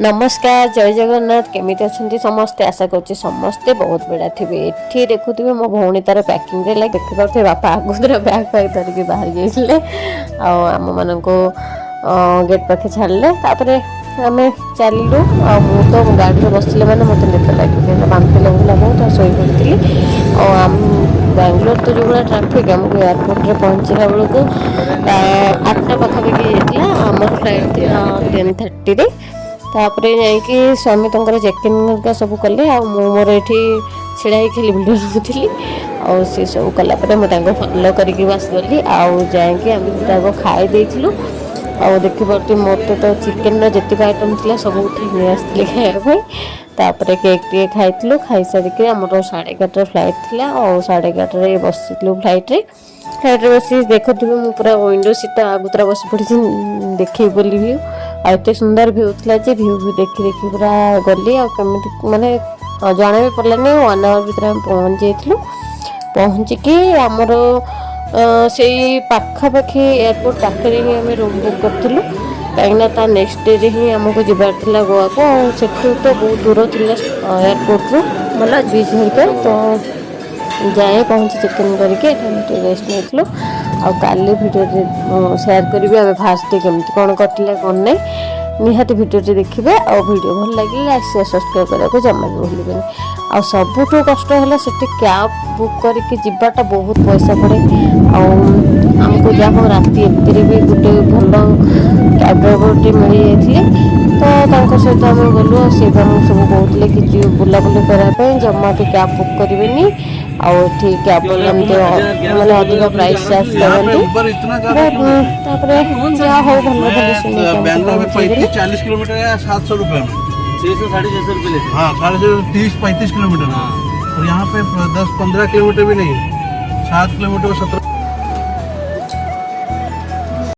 नमस्कार जय जगन्नाथ केमिति अच्छे समस्ते आशा करुँचे समस्ते बहुत बड़ा थे ये देखुवे मो भौणी तार पैकिंग देखिपे बापा आगुरा बैग पैक धरिकी बाहर जाइए आम मान गेट पाखे छाड़े आम चलू तो गाड़ी में बसले मैंने मत निद लगे बांति लगुला बहुत शोई पड़ी आम बेंगलोर तो जो भाया ट्राफिक आमको एयरपोर्ट में पहुँचला बेलू 8टा पाखापाखि जाता आम फ्लाइट थी 10:30 तापरे जाइए स्वामी तंकर चेकिंग सब कले मोर ये छिड़ा ही खाली भिडियो बनाऊली और सी सब कलापर मुझे फलो करके बस गली आउ जाकि आम खाई देलु आ देखिए मोर तो चिकेन जितक आइटम थी सब उठे नहीं आसती खायापी केक टे खाई खाई सारिक आम 11:30 फ्लाइट थी और 11:30 बसलु फ्लाइट्रे बस देखुवे मुझे पूरा विंडो सीट आगुतरा बस पड़ी देखे बोली भ्यू आते सुंदर भ्यू था भ्यू देखी देखी पूरा गली आमती माने जना भी पड़ानी 1 आवर भर पहुँच जाइलु पहुँचिकी आमर से पाखापाखि एयरपोर्ट पाखे ही आम रूम बुक करूँ कहीं नेक्स्ट डे ही आमको जबार था गोवा को सेठू तो बहुत दूर था एयरपोर्ट रू मतलब बीच हरिका तो जाए पहुँची चेकिंग करके रेस्ट नहीं आली भिडियो सेयार करी आम फास्ट केमती कौन कटिला कौन नहीं निहाती भिडियो देखिए और भिडियो भल लगे लाइक शेयर सब्सक्राइब करने को जमा भी भूलें आ सबुठ कष्ट है से कैब बुक करके जीवाटा बहुत पैसा पड़े आमको जहाँ राति एमती भी गोटे भल कैब ड्राइवर मिल जाते तो सहित आम गलु सी सब कहते कि बुलाबुली करने जमा भी कैब बुक करेनि आठी कैब मैंने अधिक प्राइस चार्ज करते जहाँ हो भल 40 किलोमीटर या 700 रुपये में 600-650 रुपये हाँ 30-35 किलोमीटर और यहाँ पे 10-15 किलोमीटर भी नहीं 7 किलोमीटर 17